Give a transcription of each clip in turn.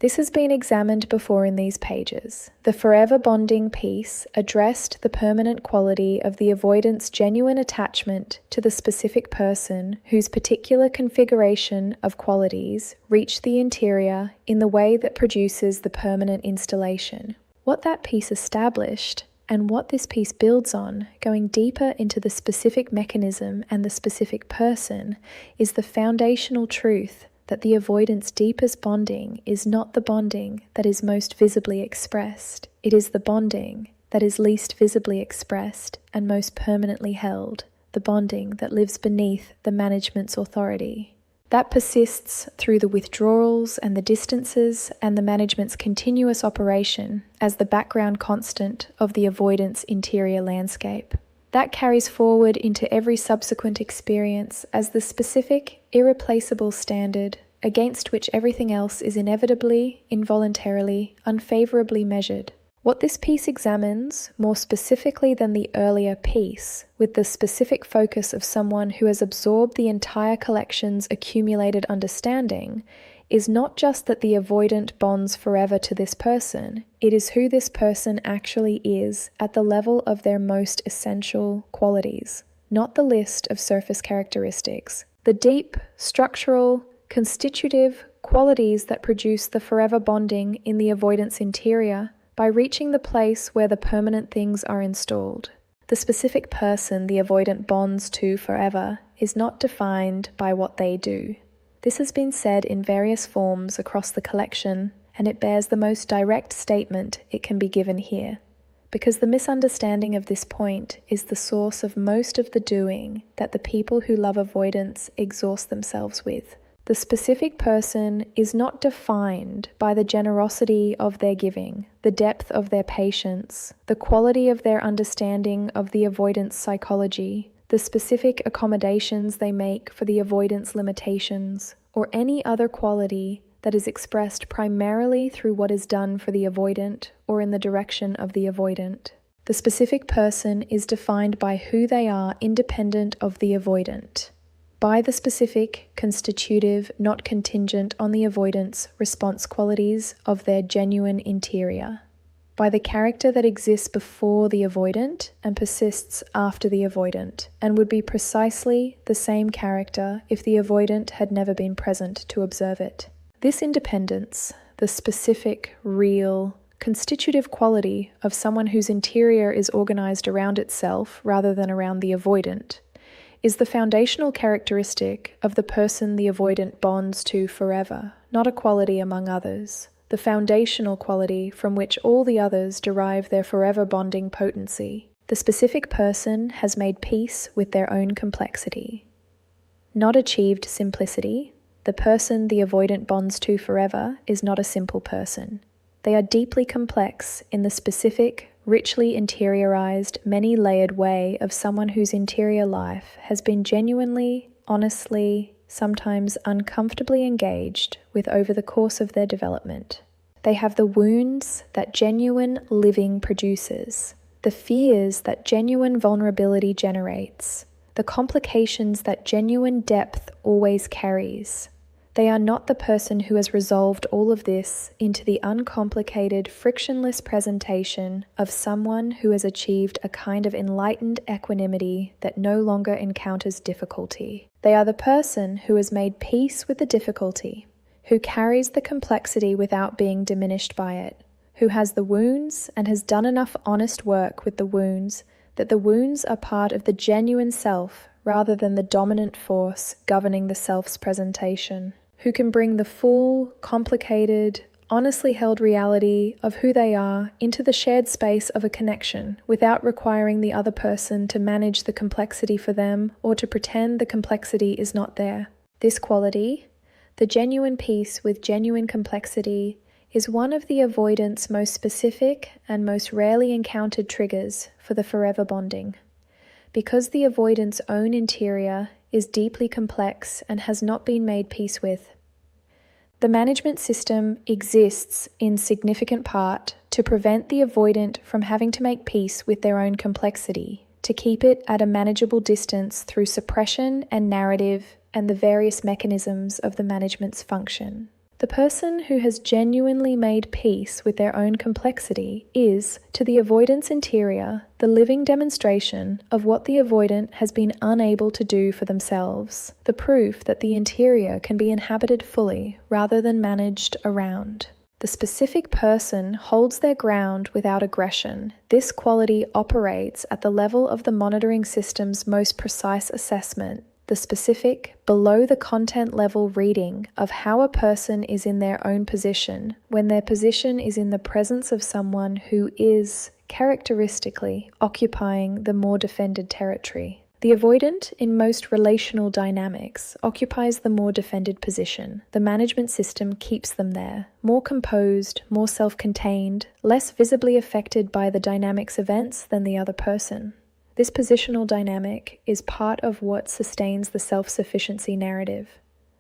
This has been examined before in these pages. The forever bonding piece addressed the permanent quality of the avoidant's genuine attachment to the specific person whose particular configuration of qualities reach the interior in the way that produces the permanent installation. What that piece established and what this piece builds on, going deeper into the specific mechanism and the specific person, is the foundational truth that the avoidant's deepest bonding is not the bonding that is most visibly expressed. It is the bonding that is least visibly expressed and most permanently held, the bonding that lives beneath the management's authority. That persists through the withdrawals and the distances and the management's continuous operation as the background constant of the avoidant's interior landscape. That carries forward into every subsequent experience as the specific, irreplaceable standard against which everything else is inevitably, involuntarily, unfavorably measured. What this piece examines, more specifically than the earlier piece, with the specific focus of someone who has absorbed the entire collection's accumulated understanding, is not just that the avoidant bonds forever to this person, it is who this person actually is at the level of their most essential qualities, not the list of surface characteristics. The deep, structural, constitutive qualities that produce the forever bonding in the avoidant's interior by reaching the place where the permanent things are installed. The specific person the avoidant bonds to forever is not defined by what they do. This has been said in various forms across the collection, and it bears the most direct statement it can be given here, because the misunderstanding of this point is the source of most of the doing that the people who love avoidance exhaust themselves with. The specific person is not defined by the generosity of their giving, the depth of their patience, the quality of their understanding of the avoidance psychology, the specific accommodations they make for the avoidance limitations, or any other quality that is expressed primarily through what is done for the avoidant or in the direction of the avoidant. The specific person is defined by who they are independent of the avoidant, by the specific, constitutive, not contingent on the avoidance response qualities of their genuine interior, by the character that exists before the avoidant and persists after the avoidant, and would be precisely the same character if the avoidant had never been present to observe it. This independence, the specific, real, constitutive quality of someone whose interior is organized around itself rather than around the avoidant, is the foundational characteristic of the person the avoidant bonds to forever, not a quality among others. The foundational quality from which all the others derive their forever bonding potency. The specific person has made peace with their own complexity. Not achieved simplicity. The person the avoidant bonds to forever is not a simple person. They are deeply complex in the specific, richly interiorized, many-layered way of someone whose interior life has been genuinely, honestly, sometimes uncomfortably engaged with over the course of their development. They have the wounds that genuine living produces, the fears that genuine vulnerability generates, the complications that genuine depth always carries. They are not the person who has resolved all of this into the uncomplicated, frictionless presentation of someone who has achieved a kind of enlightened equanimity that no longer encounters difficulty. They are the person who has made peace with the difficulty, who carries the complexity without being diminished by it, who has the wounds and has done enough honest work with the wounds that the wounds are part of the genuine self rather than the dominant force governing the self's presentation, who can bring the full, complicated, honestly held reality of who they are into the shared space of a connection without requiring the other person to manage the complexity for them or to pretend the complexity is not there. This quality, the genuine peace with genuine complexity, is one of the avoidant's most specific and most rarely encountered triggers for the forever bonding. Because the avoidant's own interior is deeply complex and has not been made peace with. The management system exists in significant part to prevent the avoidant from having to make peace with their own complexity, to keep it at a manageable distance through suppression and narrative and the various mechanisms of the management's function. The person who has genuinely made peace with their own complexity is, to the avoidance interior, the living demonstration of what the avoidant has been unable to do for themselves, the proof that the interior can be inhabited fully rather than managed around. The specific person holds their ground without aggression. This quality operates at the level of the monitoring system's most precise assessment, the specific, below the content level reading of how a person is in their own position when their position is in the presence of someone who is, characteristically, occupying the more defended territory. The avoidant, in most relational dynamics, occupies the more defended position. The management system keeps them there, more composed, more self-contained, less visibly affected by the dynamic's events than the other person. This positional dynamic is part of what sustains the self-sufficiency narrative.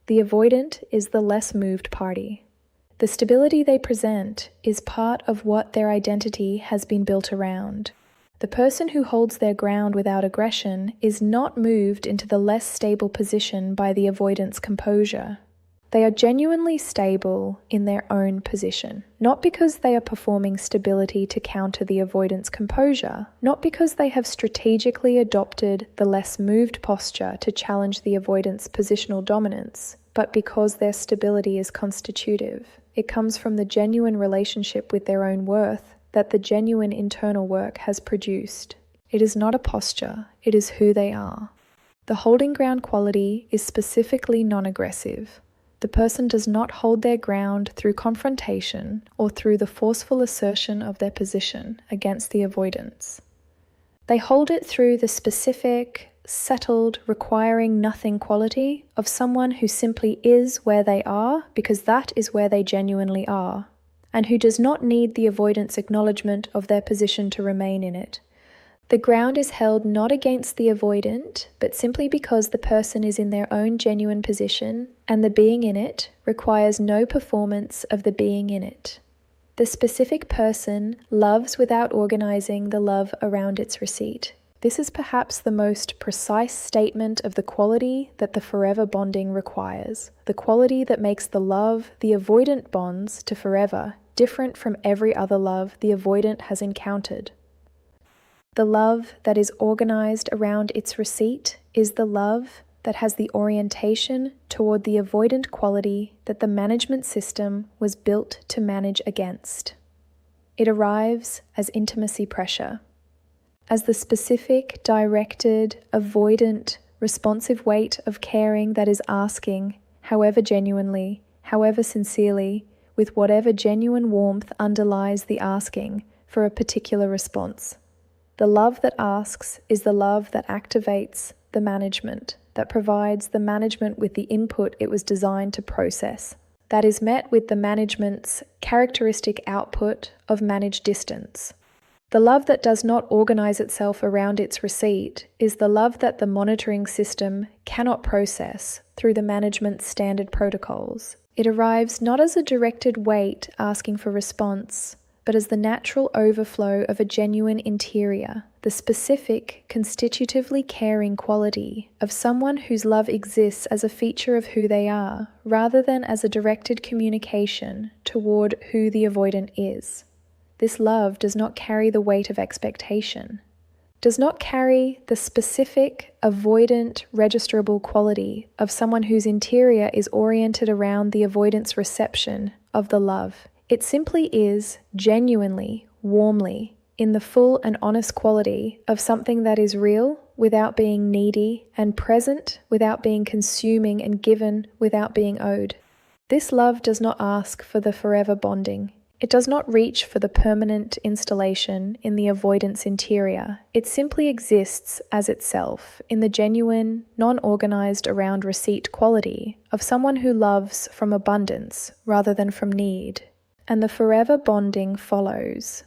The avoidant is the less moved party. The stability they present is part of what their identity has been built around. The person who holds their ground without aggression is not moved into the less stable position by the avoidant's composure. They are genuinely stable in their own position, not because they are performing stability to counter the avoidant's composure, not because they have strategically adopted the less moved posture to challenge the avoidant's positional dominance, but because their stability is constitutive. It comes from the genuine relationship with their own worth that the genuine internal work has produced. It is not a posture, it is who they are. The holding ground quality is specifically non-aggressive. The person does not hold their ground through confrontation or through the forceful assertion of their position against the avoidance. They hold it through the specific, settled, requiring nothing quality of someone who simply is where they are because that is where they genuinely are, and who does not need the avoidance acknowledgement of their position to remain in it. The ground is held not against the avoidant, but simply because the person is in their own genuine position, and the being in it requires no performance of the being in it. The specific person loves without organizing the love around its receipt. This is perhaps the most precise statement of the quality that the forever bonding requires, the quality that makes the love the avoidant bonds to forever different from every other love the avoidant has encountered. The love that is organized around its receipt is the love that has the orientation toward the avoidant quality that the management system was built to manage against. It arrives as intimacy pressure, as the specific, directed, avoidant, responsive weight of caring that is asking, however genuinely, however sincerely, with whatever genuine warmth underlies the asking for a particular response. The love that asks is the love that activates the management, that provides the management with the input it was designed to process, that is met with the management's characteristic output of managed distance. The love that does not organize itself around its receipt is the love that the monitoring system cannot process through the management's standard protocols. It arrives not as a directed wait asking for response, but as the natural overflow of a genuine interior, the specific, constitutively caring quality of someone whose love exists as a feature of who they are, rather than as a directed communication toward who the avoidant is. This love does not carry the weight of expectation, does not carry the specific, avoidant, registerable quality of someone whose interior is oriented around the avoidant's reception of the love. It simply is, genuinely, warmly, in the full and honest quality of something that is real without being needy and present without being consuming and given without being owed. This love does not ask for the forever bonding. It does not reach for the permanent installation in the avoidance interior. It simply exists as itself in the genuine, non-organized around receipt quality of someone who loves from abundance rather than from need. And the forever bonding follows,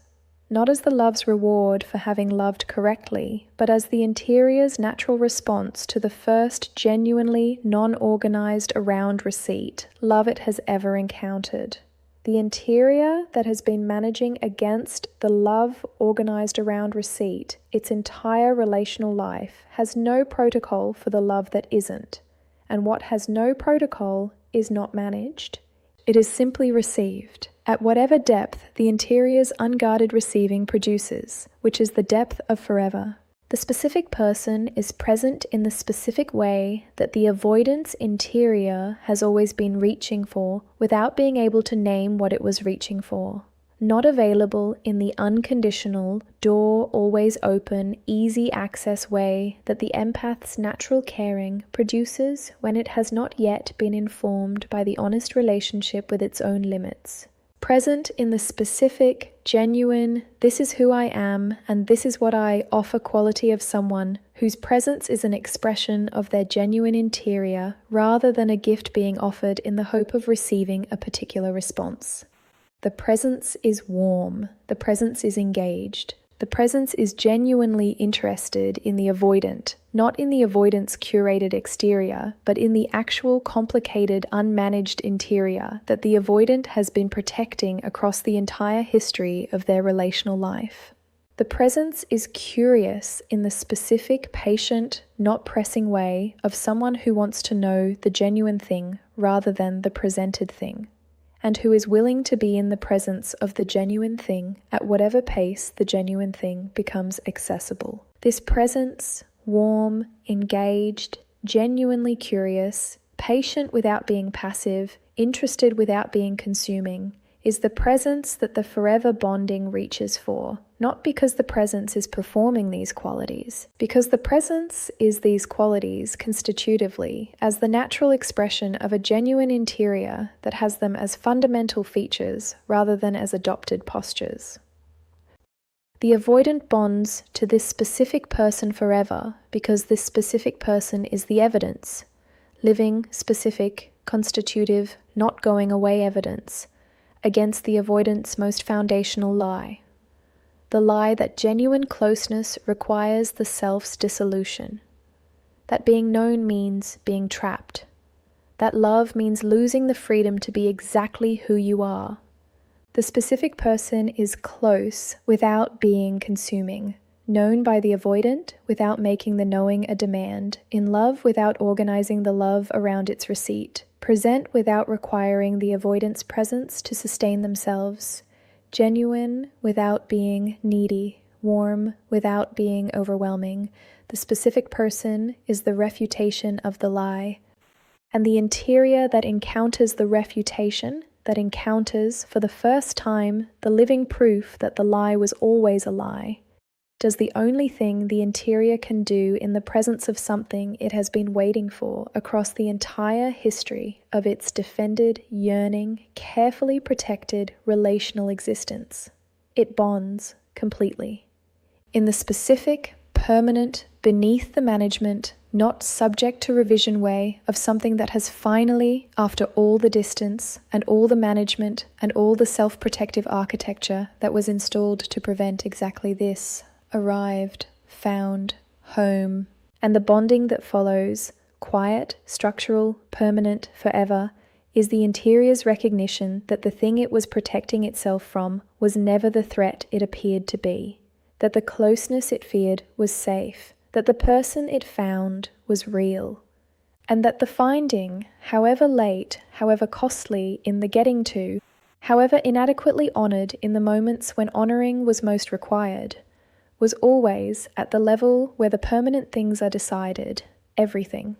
not as the love's reward for having loved correctly, but as the interior's natural response to the first genuinely non-organized around receipt love it has ever encountered. The interior that has been managing against the love organized around receipt its entire relational life has no protocol for the love that isn't, and what has no protocol is not managed. It is simply received, at whatever depth the interior's unguarded receiving produces, which is the depth of forever. The specific person is present in the specific way that the avoidance interior has always been reaching for without being able to name what it was reaching for. Not available in the unconditional, door always open, easy access way that the empath's natural caring produces when it has not yet been informed by the honest relationship with its own limits. Present in the specific, genuine, this is who I am and this is what I offer quality of someone whose presence is an expression of their genuine interior rather than a gift being offered in the hope of receiving a particular response. The presence is warm, the presence is engaged, the presence is genuinely interested in the avoidant, not in the avoidant's curated exterior, but in the actual complicated, unmanaged interior that the avoidant has been protecting across the entire history of their relational life. The presence is curious in the specific, patient, not pressing way of someone who wants to know the genuine thing rather than the presented thing, and who is willing to be in the presence of the genuine thing at whatever pace the genuine thing becomes accessible. This presence, warm, engaged, genuinely curious, patient without being passive, interested without being consuming, is the presence that the forever bonding reaches for, not because the presence is performing these qualities, because the presence is these qualities constitutively as the natural expression of a genuine interior that has them as fundamental features rather than as adopted postures. The avoidant bonds to this specific person forever because this specific person is the evidence, living, specific, constitutive, not going away evidence, against the avoidant's most foundational lie. The lie that genuine closeness requires the self's dissolution. That being known means being trapped. That love means losing the freedom to be exactly who you are. The specific person is close without being consuming, known by the avoidant without making the knowing a demand, in love without organizing the love around its receipt, present without requiring the avoidant's presence to sustain themselves, genuine without being needy, warm without being overwhelming. The specific person is the refutation of the lie, and the interior that encounters the refutation, that encounters for the first time the living proof that the lie was always a lie, does the only thing the interior can do in the presence of something it has been waiting for across the entire history of its defended, yearning, carefully protected relational existence. It bonds completely. In the specific, permanent, beneath the management, not subject to revision way of something that has finally, after all the distance and all the management and all the self-protective architecture that was installed to prevent exactly this, arrived, found, home, and the bonding that follows, quiet, structural, permanent, forever, is the interior's recognition that the thing it was protecting itself from was never the threat it appeared to be, that the closeness it feared was safe, that the person it found was real, and that the finding, however late, however costly in the getting to, however inadequately honored in the moments when honoring was most required, was always at the level where the permanent things are decided, everything.